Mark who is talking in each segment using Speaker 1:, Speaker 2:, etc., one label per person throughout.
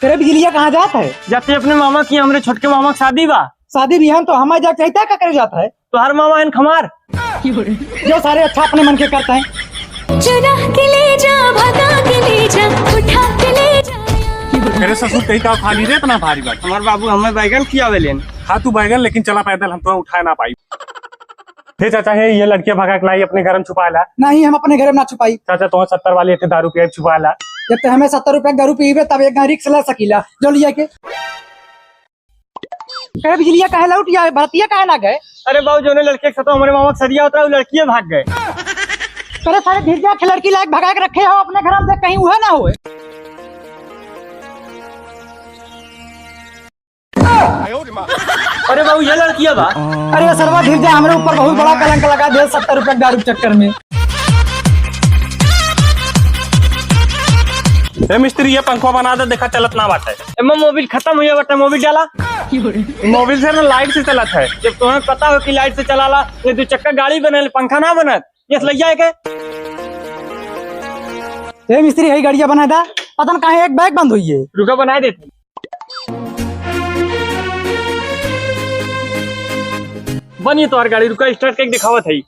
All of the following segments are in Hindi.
Speaker 1: तेरे बिजलिया कहाँ जाता है?
Speaker 2: जाते अपने मामा की, हमारे छोटके मामा की शादी बा।
Speaker 1: शादी बिहान तो हमारे जा चाहता है, क्या करे जाता है?
Speaker 2: तो हर मामा इन खमार
Speaker 1: जो सारे अच्छा अपने मन के करते हैं।
Speaker 3: चुरा के ले जा, भगा के ले जा, उठा के ले जा।
Speaker 4: मेरे ससुर कहीं का खा ली रे इतना भारी बात।
Speaker 2: हमारे बाबू हमें बैगन खियावे लेन।
Speaker 4: खा तू बैगन, लेकिन चला पैदल, हम तो उठा ना पाई। फिर चाचा है ये लड़कियां भगा के लाई अपने घर में छुपा ला।
Speaker 1: नहीं, हम अपने घर में ना छुपाई।
Speaker 4: चाचा तो 70 वाली एक दारू पिया छुपा ला।
Speaker 1: जब तक हमें 70 रुपए दारू पीवे तब एक रिक्स ला सकीला जो लिया के। तेरे बिजलिया कहे लौट या भरतिया कहे ना गए?
Speaker 2: अरे बाबू जो लड़के के साथ हमारे मामा का सदिया होता है, वो लड़कियां भाग गए।
Speaker 1: तेरे सारे धिरजा के लड़की लायक भगा के रखे हो अपने घर में, देख कहीं हुआ ना हुए।
Speaker 2: अरे बाबू ये लड़कियां बा।
Speaker 1: अरे सरवा धिरजा हमारे ऊपर बहुत बड़ा कलंक लगा दे 70 रुपए दारू के चक्कर में।
Speaker 4: मिस्त्री ये पंखा बना दे, देखा चलत ना बात है।
Speaker 2: एमा मोबिल खत्म हुआ बटा, मोबिल डाला।
Speaker 4: मोबिल से ना लाइट से चलत है।
Speaker 2: जब तुम्हें पता हो कि लाइट से चलाला, ये 2 चक्का गाड़ी बने, पंखा ना बनत, ये लग जाए के।
Speaker 1: ये मिस्त्री यही गाड़िया बना था, पता न कहाँ एक बैग बंद हुई है।
Speaker 2: रुका बना देते। बनी तो हर गाड़ी, रुका स्टार्ट करके दिखावा था।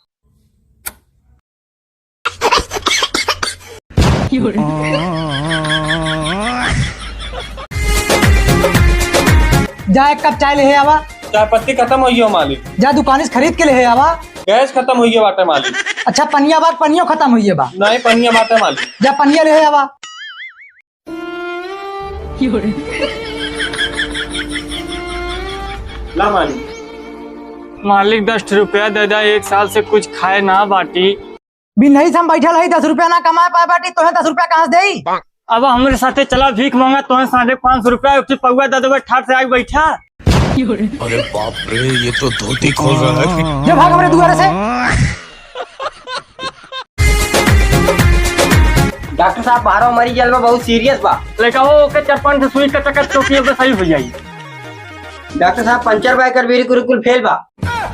Speaker 1: जा एक कप चाय ले आवा।
Speaker 4: चाय पत्ती खत्म हुई है मालिक।
Speaker 1: जा दुकान से खरीद के ले आवा।
Speaker 4: गैस खत्म हुई है बाटे मालिक।
Speaker 1: अच्छा पनिया बाग पनियो खत्म हुई है बा।
Speaker 4: नहीं पनिया बाटे मालिक।
Speaker 1: जा पनिया ले आवा।
Speaker 4: ला मालिक।
Speaker 2: मालिक 10 रुपया दे दा, 1 साल से कुछ खाए ना बाटी।
Speaker 1: भी नहीं हम बैठल है, 10 रुपया ना कमा पाए बाटी, तो 10 रुपया कहाँ से दे?
Speaker 2: अब हमारे साथे चला भीख मांगा, तो 550 रुपया पौवा दे देवे, ठाट से आगे बैठा।
Speaker 5: अरे बाप रे, ये तो धोती खोल रहा है।
Speaker 1: जब भाग हमारे दुआरे से।
Speaker 2: डॉक्टर साहब 12 मरीज में बहुत सीरियस बा, लेकिन वो ओके 4-5 से सुई का चक्कर चौकी अब सही हो जाई। डॉक्टर साहब पंचर बाय कर भी कुल फेल बा।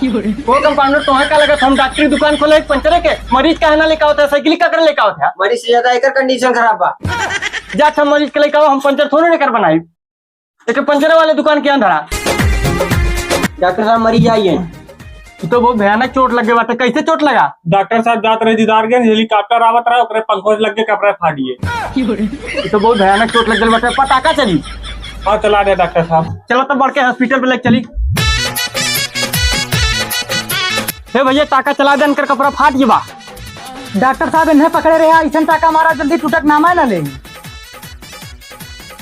Speaker 2: वो कंपाउंडर तो है का लगा, हम डॉक्टरी दुकान खोले पंचर के मरीज का है ना लेके होता है, साइकिल का कर लेके होता है। मरीज से ज्यादा एकर कंडीशन खराब बा। जा हम मरीज के लेके आओ, हम पंचर थोड़े लेकर बनाई, एक पंचर वाले दुकान के अंदर। डॉक्टर साहब मरीज आइए। तो बहुत भयानक चोट लगे बात, कैसे चोट लगा?
Speaker 4: डॉक्टर साहब जात रहे दीदारगंज, हेलीकॉप्टर आवत रहा, ओकरे पंखों से लग के कपड़े फाड़ दिए।
Speaker 2: तो बहुत भयानक चोट लग गई बात, पटाखा चली।
Speaker 4: हाँ चला दे डॉक्टर साहब।
Speaker 2: चलो तब बढ़ के हॉस्पिटल पे लेके चली। हे भैया टाका चला दे, इनकर कपड़ा फाट गया।
Speaker 1: डॉक्टर साहब इन्हें पकड़े रहे, ऐसा टाका मारा जल्दी टूटक नामा ना ले।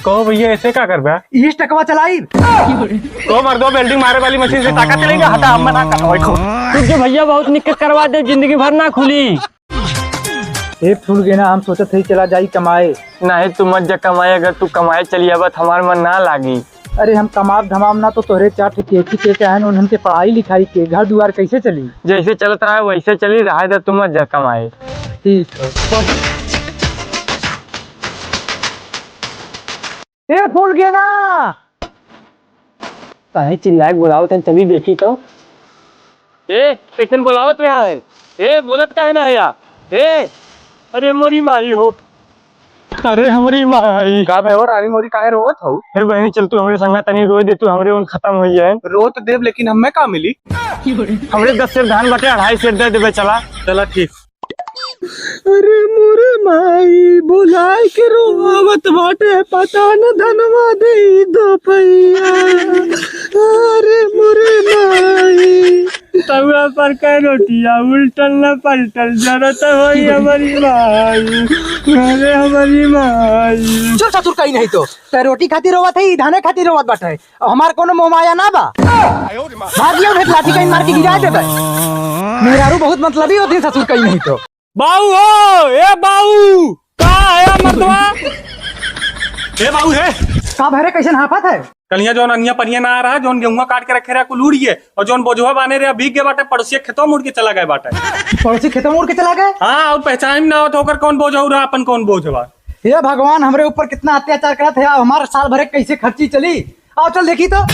Speaker 4: कहो भैया ऐसे क्या कर बा?
Speaker 1: इस टकवा चलाई।
Speaker 4: तो मर्दो वेल्डिंग मारे वाली मशीन से टाका चलेगा, हटा हम मना कर।
Speaker 2: तुझे भैया बहुत निकट करवा दे, जिंदगी भर ना खुली।
Speaker 1: एक फूल गए ना, हम सोचे थे चला जाई कमाए।
Speaker 2: नहीं तू मत जा कमाए, अगर तू कमाए चली अब हमारे मन ना लागी।
Speaker 1: अरे हम कमाब धमाम ना तो तोहरे 4 ठेकी के हैं, उनके पढ़ाई लिखाई के घर दुआर कैसे चली?
Speaker 2: जैसे चलत रहा है वैसे चली रहा है, तू मत जा कमाए।
Speaker 1: ठीक है। ए फूल गया ना,
Speaker 2: कहीं चिल्लाए बुलाओ तभी देखी तो। ए पेशेंट बुलाओ तो यार, ए बोलत का है ना यार। ए अरे मोरी माई हो, अरे हमारी माई
Speaker 4: का भाई और रानी मोरी काहे रोत हो?
Speaker 2: फिर बहनी चल तू हमारे संगा तनी रोज दे, तू हमारे उन खत्म हो जाए।
Speaker 4: रोत देव, लेकिन हमें का मिली?
Speaker 2: हमरे 10 सेर धान बटे 2.5 सेर दे देवे, चला
Speaker 4: चला ठीक।
Speaker 1: अरे मोरे माई बुलाए के रोवत बाटे, पता न धनवा दे 2 पैया। अरे मोरे माई
Speaker 2: तवा पर का रोटिया उल्टल न पलटल, जरूरत होई हमारी माई, अरे हमारी माई।
Speaker 1: चल ससुर कहीं नहीं तो रोटी खातिर रोवत है, धाने खातिर रोवत बाटे। हमार कोनो मोह माया ना बा। भागियो भेट लाठी कहीं मार के गिरा देबे। मेहरारू बहुत मतलबी होती है ससुर कहीं नहीं तो।
Speaker 4: बाऊ हो, ए बाऊ का आया मतवा? ए बाऊ है
Speaker 1: का भरे कैसे हाफत है?
Speaker 4: कलिया जोन अनिया पनिया ना आ रहा, जोन गेहूं काट के रखे रहा कुल उड़िए, और जोन बोझवा बाने रहा भीग गए बाटे, पड़ोसी खेतों मुड़ के चला गए बाटे।
Speaker 1: पड़ोसी खेतों मुड़ के चला गए?
Speaker 4: हाँ, और पहचान ना हो तो होकर कौन बोझ हो रहा, अपन कौन बोझ हुआ।
Speaker 1: हे भगवान, हमरे ऊपर कितना अत्याचार करत है, हमारे साल भरे कैसे खर्ची चली। आओ चल देखी तो।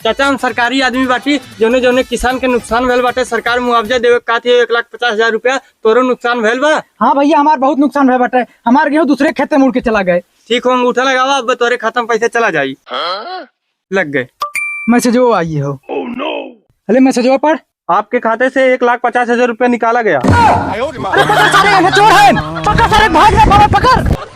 Speaker 2: चाचा हम सरकारी आदमी बाटी जोने जोने किसान के नुकसान भेल बाटे सरकार मुआवजा देवे का थी 1,50,000 रुपया तोरो नुकसान भेल बा।
Speaker 1: हाँ भैया हमार बहुत नुकसान हुआ बटे, हमार गेहूँ दूसरे खेत में मुड़ के चला गए।
Speaker 2: ठीक हो अंगूठा लगावा अब तोरे खाता में पैसे चला जाई। लग गए।
Speaker 1: मैसेज वो आई हो। अरे मैसेज वो पढ़।
Speaker 4: आपके खाते से 1,50,000 रुपया निकाला गया।
Speaker 1: अरे पकड़ सारे चोर है, पकड़ सारे भाग रहे, पकड़।